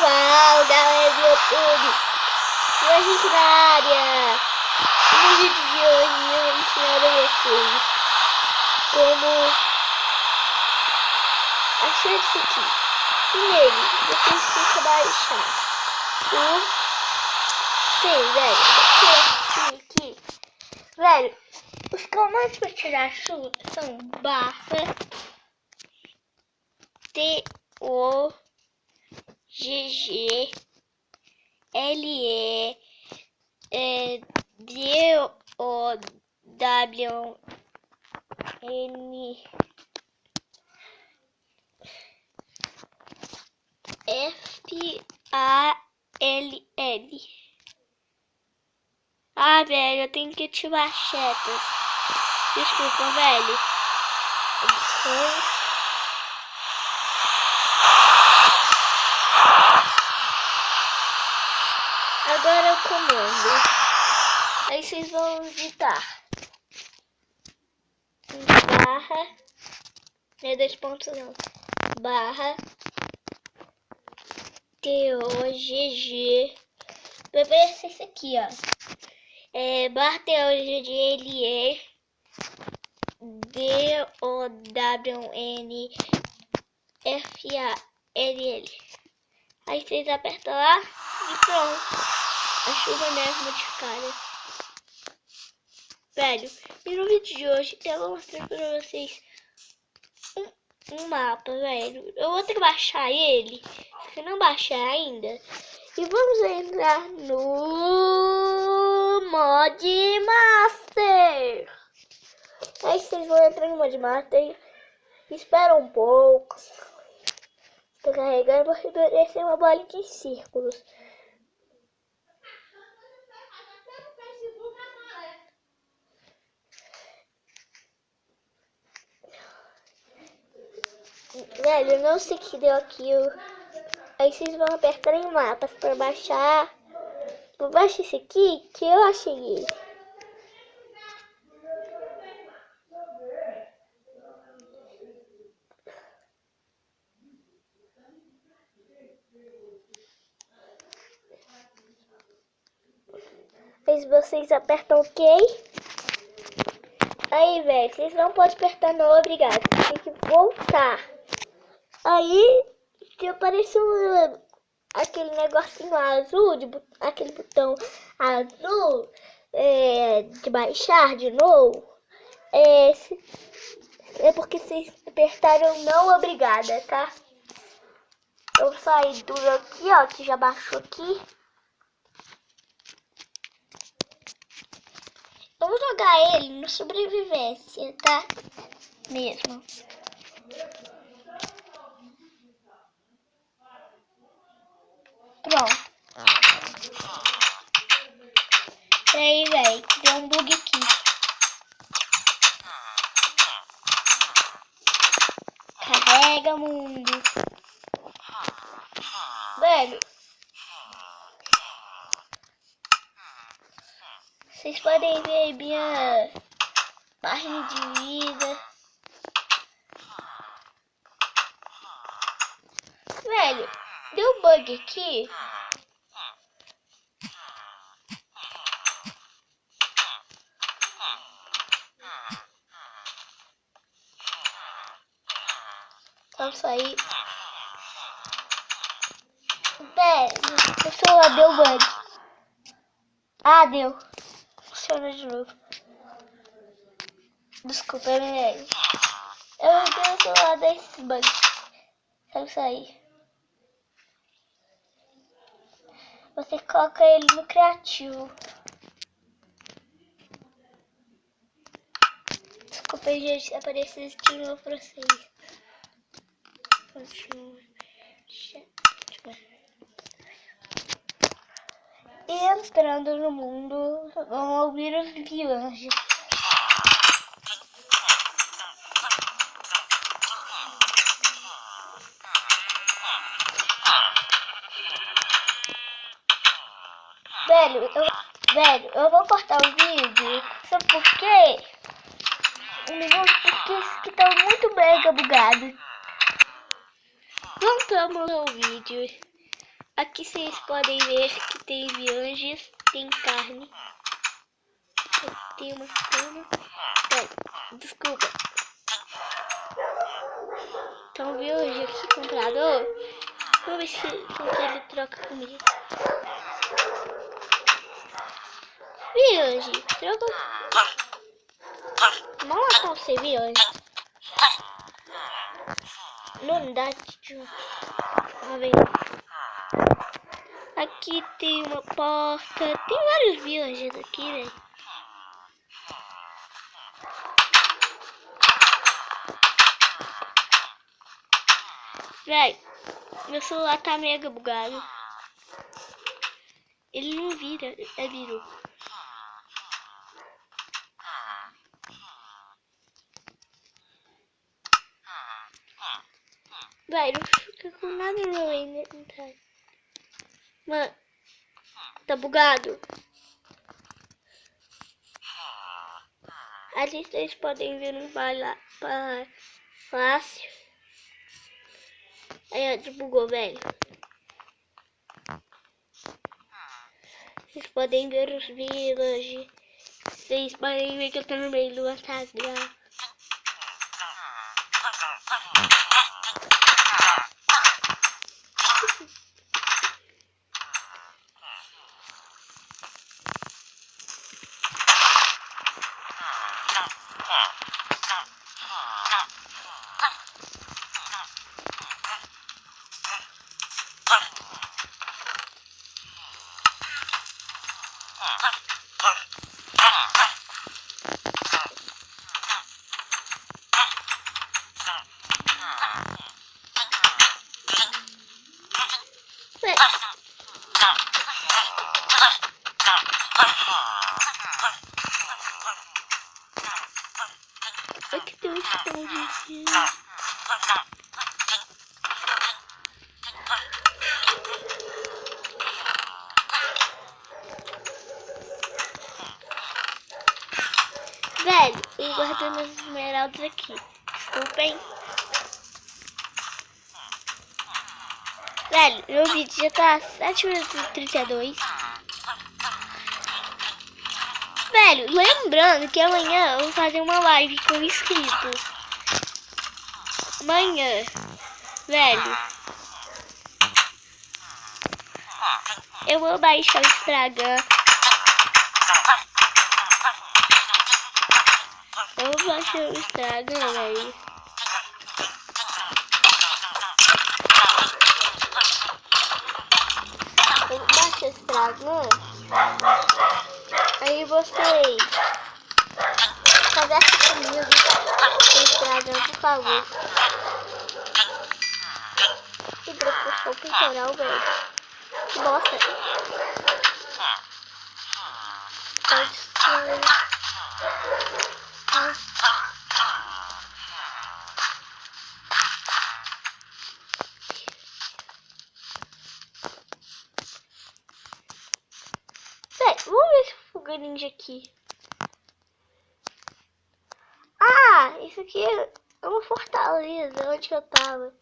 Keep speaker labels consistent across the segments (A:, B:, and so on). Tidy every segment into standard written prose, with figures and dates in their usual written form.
A: Fala galera do YouTube, e a gente na área. No vídeo de hoje eu vou ensinar a vocês como achar isso aqui. Primeiro, vocês têm que baixar o... Sim, velho, aqui. Velho, os comandos para tirar chuva são barra TOGG LE DOWN FALL. Ah, velho, eu tenho que ativar setas. Desculpa, velho. Edições. Agora o comando. Aí vocês vão digitar barra, não é 2 pontos não, barra TOGG, vai ver esse aqui, ó, barra TOGG DOWN FALL. Aí vocês apertam lá e pronto. A chuva neve modificada. Velho, e no vídeo de hoje eu vou mostrar pra vocês um mapa, velho. Eu vou ter que baixar ele, se não baixar ainda. E vamos entrar no Mod Master. Aí vocês vão entrar no Mod Master. Espera um pouco. Tô carregando porque descer uma bola de círculos. Velho, eu não sei o que deu aqui. Aí vocês vão apertar em mapas para baixar. Vou baixar esse aqui que eu achei ele. Aí vocês apertam OK. Aí, velho, vocês não podem apertar não, obrigado. Tem que voltar. Aí, se aparecer aquele negocinho azul, aquele botão azul, de baixar de novo, é porque vocês apertaram não, obrigada, tá? Eu saí do aqui, ó, que já baixou aqui. Vamos jogar ele no sobrevivência, tá? Mesmo. Pronto. E aí, velho, deu um bug aqui. Carrega, mundo. Velho, vocês podem ver aí minha barrinha de vida. Velho, deu um bug aqui. Vamos sair. Velho, o celular deu bug. Ah, deu. Funciona de novo. Desculpa, velho. Eu dei o celular desses bugs. Vamos sair. Você coloca ele no criativo. Desculpa, gente, apareceu de novo pra vocês. Continua. Entrando no mundo, vão ouvir os vilões. Velho, eu vou cortar o vídeo. Sabe por quê? Um minuto, porque isso aqui tá muito mega bugado. Voltamos ao vídeo. Aqui vocês podem ver que tem vianjas, tem carne. Tem uma cama. Desculpa. Então vianja aqui comprador. Vamos ver se ele troca comigo. Vianja, troca. Vamos matar você, vianja. Não dá, tio. Vamos ver. Aqui tem uma porta. Tem vários villages aqui, velho. Véi, meu celular tá mega bugado. Ele não vira, virou. Véi, não fica com nada não inventário. Mano, tá bugado. Ali vocês podem ver um palácio. Aí, ó, desbugou, velho. Vocês podem ver os villages. Vocês podem ver que eu tô no meio do Instagram. Aqui tem um escondidinho. Velho, eu guardei meus esmeraldas aqui. Desculpem. Velho, meu vídeo já tá 7 minutos e 32. Velho, lembrando que amanhã eu vou fazer uma live com inscritos. Amanhã, velho, eu vou baixar o Instagram. Eu vou baixar o Instagram, velho. Eu vou baixar o Instagram. Aí vocês conversem comigo no Instagram, por favor. Que preocupação peitoral, velho. Que bosta. Vamos ver esse fogo ninja aqui. Ah, isso aqui é uma fortaleza onde eu tava.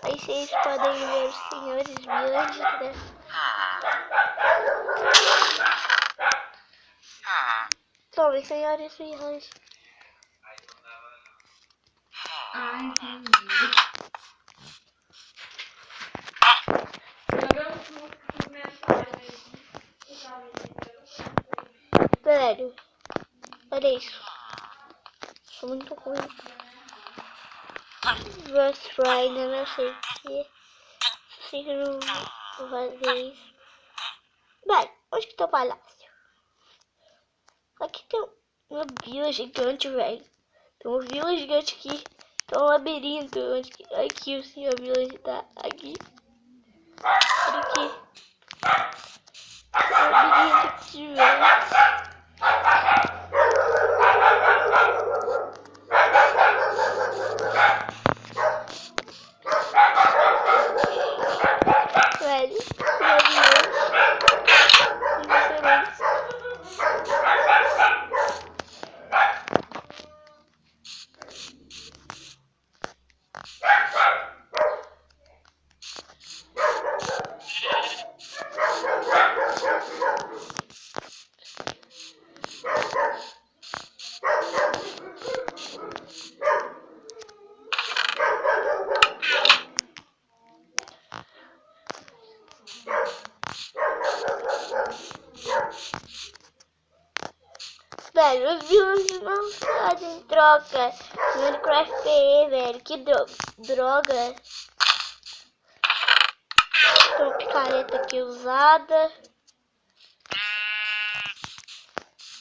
A: Aí vocês podem ver os senhores villages, né? Tome, senhores villages.
B: Ah, entendi.
A: Velho, olha isso. Sou muito ruim. Ghost Rider, não sei o que. Sei que eu não vou fazer isso. Velho, onde que tá o palácio? Aqui tem uma vila gigante, velho. Tem uma vila gigante aqui. Tem um labirinto. Aqui o senhor vila tá aqui. Olha aqui. Labirinto aqui, velho. Velho, Velho, os views não fazem troca. Minecraft PE, velho. Que droga. Tem uma picareta aqui usada.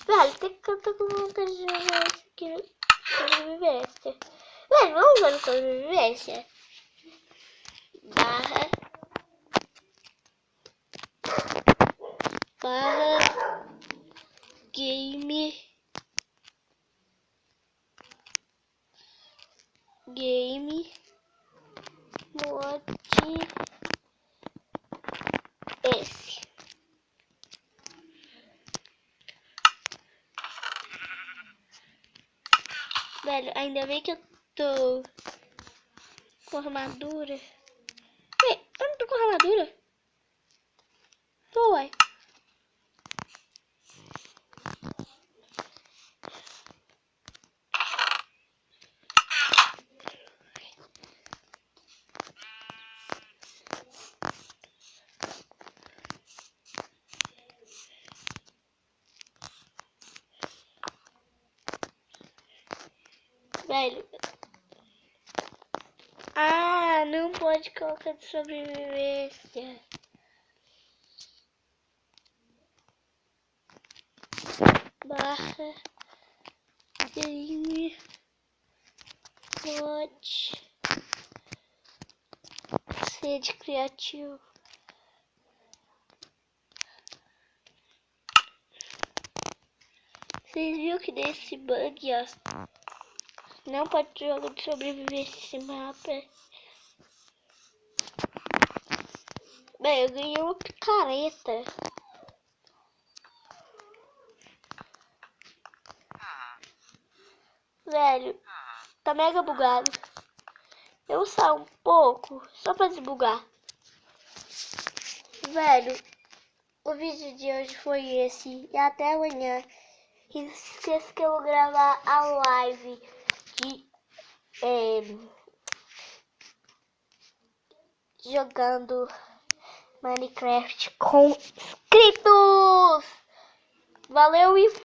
A: Velho, tem que cantar com vontade de jogar isso aqui no sobrevivência. Velho, vamos ver no sobrevivência. Barra game mod esse. Velho, ainda bem que eu tô com armadura. Ei, eu não tô com armadura. Tô, uai. Velho. Ah, não pode colocar de sobrevivência. Barra game mod sede criativo. Vocês viram que desse bug, ó. Não pode jogar de sobrevivência esse mapa. Bem, eu ganhei uma picareta. Velho, tá mega bugado. Eu vou usar um pouco, só pra desbugar. Velho, o vídeo de hoje foi esse. E até amanhã. E não se esqueça que eu vou gravar a live de jogando Minecraft com inscritos. Valeu e